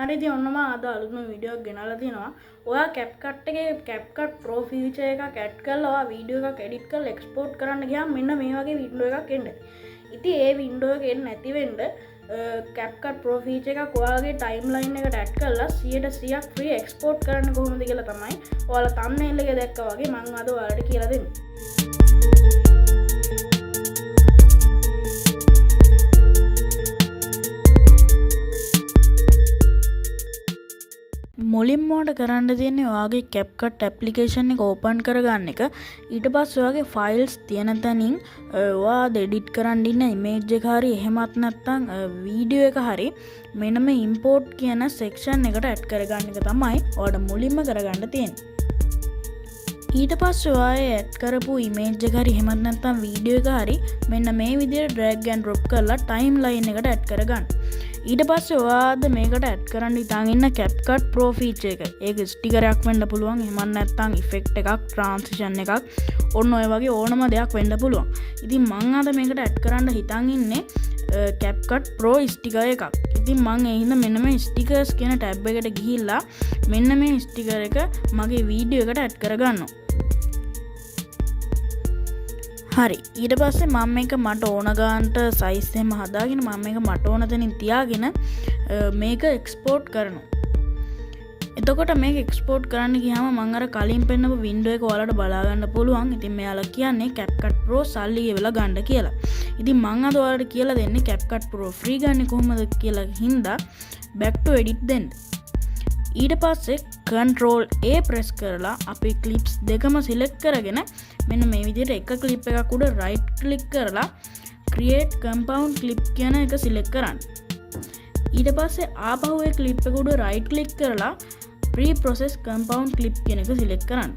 හරි ඉතින් ඔන්න මම අද අලුත්ම වීඩියෝ එකක් ගෙනල්ලා තිනවා. ඔයා CapCut එකේ CapCut Pro feature එකක් add කරලා ඔයා වීඩියෝ එකක් edit කරලා export කරන්න ගියාම මෙන්න මේ වගේ window එකක් එන්නේ. ඉතින් ඒ window එක එන්නේ නැති වෙන්න CapCut Pro feature එකක් ඔයාගේ timeline එකට add කරලා 100% free export කරන්න කොහොමද කියලා තමයි ඔයාලා thumbnail එකේ දැක්කා වගේ මම අද ඔයාලට කියලා දෙන්නේ. මුලින්ම ඔයාලට කරන්න තියෙන්නේ ඔයාගේ CapCut application එක open කරගන්න එක. ඊට පස්සේ ඔයාගේ files තියෙන තැනින් ඔයා edit කරන්න ඉන්න image එක හරි එහෙමත් නැත්නම් video එක හරි මෙන්න මේ import කියන section එකට add කරගන්න එක තමයි ඔයාලට මුලින්ම කරගන්න තියෙන්නේ. ඊට පස්සේ ඔයා add කරපු image එක හරි එහෙමත් නැත්නම් video එක හරි මෙන්න මේ විදිහට drag and drop කරලා timeline එකට add කරගන්න. ඊට පස්සේ ඔයාද මේකට ඇඩ් කරන්න ඉතින් ඉන්න CapCut Pro feature එක. ඒක ස්ටිකර් එකක් වෙන්න පුළුවන්. එහෙම නැත්නම් effect එකක්, transition එකක්, ඔන්න ඔය වගේ ඕනම දෙයක් වෙන්න පුළුවන්. ඉතින් මම අද මේකට ඇඩ් කරන්න හිතන් ඉන්නේ CapCut Pro sticker එකක්. ඉතින් මම ඒ හින්දා මෙන්න මේ stickers කියන tab එකට ගිහිල්ලා මෙන්න මේ sticker එක මගේ වීඩියෝ එකට ඇඩ් කරගන්නවා. හරි ඊට පස්සේ මම මේක මට ඕන ගානට සයිස් එකම හදාගෙන මම මේක මට ඕන තැනින් තියාගෙන මේක එක්ස්පෝර්ට් කරනවා. එතකොට මේක එක්ස්පෝර්ට් කරන්න ගියාම මම අර කලින් පෙන්නපු වින්ඩෝ එක ඔයාලට බලා ගන්න පුළුවන්. ඉතින් මෙයාලා කියන්නේ CapCut Pro සල්ලි ගෙවලා ගන්න කියලා. ඉතින් මම අද ඔයාලට කියලා දෙන්නේ CapCut Pro free ගන්න කොහොමද කියලා හින්දා back to edit දෙන්න. ඊට පස්සේ Control A press කරලා අපේ clips දෙකම select කරගෙන මෙන්න මේ විදිහට එක clip එකක් උඩ right click කරලා create compound clip කියන එක select කරන්න. ඊට පස්සේ ආපහු ඒ clip එක උඩ right click කරලා pre-process compound clip කියන එක select කරන්න.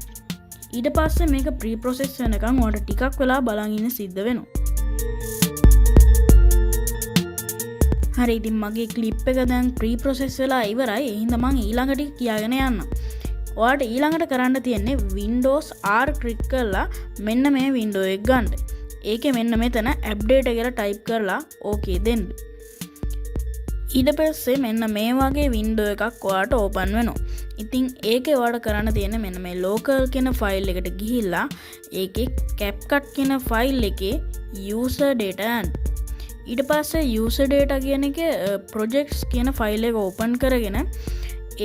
ඊට පස්සේ මේක pre-process වෙනකන් ඔයාලට ටිකක් වෙලා බලන් ඉන්න සිද්ධ වෙනවා. හරි ඉතින් මගේ clip එක දැන් pre-process වෙලා ඉවරයි. ඒ හින්දා මම ඊළඟට කියාගෙන යන්නම්. ඔයාලට ඊළඟට කරන්න තියෙන්නේ Windows R click කරලා මෙන්න මේ window එක ගන්න. ඒකේ මෙන්න මෙතන update කියලා type කරලා okay දෙන්න. ඊට පස්සේ මෙන්න මේ වගේ window එකක් ඔයාලට open වෙනවා. ඉතින් ඒකේ ඔයාලට කරන්න තියෙන්නේ මෙන්න මේ local කියන file එකට ගිහිල්ලා ඒකේ CapCut කියන file එකේ user data යන්න. ඊට පස්සේ user data කියන එකේ projects කියන file එක open කරගෙන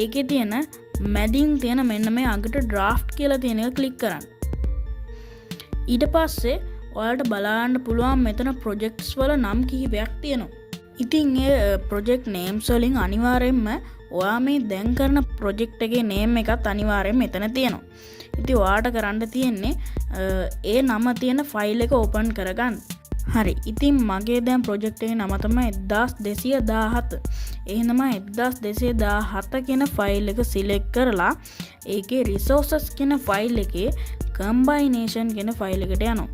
ඒකේ තියෙන මැදින් තියෙන මෙන්න මේ අගට draft කියලා තියෙන එක click කරන්න. ඊට පස්සේ ඔයාලට බලන්න පුළුවන් මෙතන projects වල නම් කිහිපයක් තියෙනවා. ඉතින් ඒ project names වලින් අනිවාර්යයෙන්ම ඔයා මේ දැන් කරන project එකේ name එකත් අනිවාර්යයෙන්ම මෙතන තියෙනවා. ඉතින් ඔයාලට කරන්න තියෙන්නේ ඒ නම තියෙන file එක open කරගන්න. හරි ඉතින් මගේ දැන් ප්‍රොජෙක්ට් එකේ නම තමයි 1217. එහෙනම් 1217 කියන ෆයිල් එක සිලෙක්ට් කරලා ඒකේ resources කියන ෆයිල් එකේ combination කියන ෆයිල් එකට යනවා.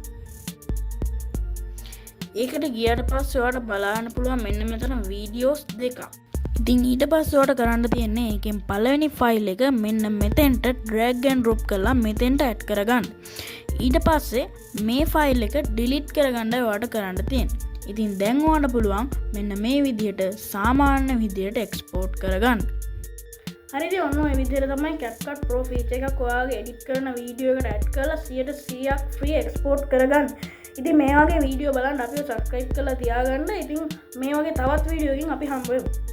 ඒකට ගියාට පස්සේ ඔයාලට බලන්න පුළුවන් මෙන්න මෙතන videos දෙකක්. ඉතින් ඊට පස්සේ ඔයාලට කරන්න තියෙන්නේ ඒකෙන් පළවෙනි ෆයිල් එක මෙන්න මෙතෙන්ට drag and drop කරලා මෙතෙන්ට add කරගන්න. ඊට පස්සේ මේ ෆයිල් එක delete කරගන්නයි ඔයාලට කරන්න තියෙන්නේ. ඉතින් දැන් ඔයාලට පුළුවන් මෙන්න මේ විදිහට සාමාන්‍ය විදිහට export කරගන්න. හරි ඉතින් ඔන්න ඔය විදිහට තමයි CapCut Pro feature එකක් ඔයාගේ edit කරන වීඩියෝ එකට add කරලා 100% free export කරගන්න. ඉතින් මේ වගේ වීඩියෝ බලන්න අපිව subscribe කරලා තියාගන්න. ඉතින් මේ වගේ තවත් වීඩියෝ එකකින් අපි හම්බ වෙමු.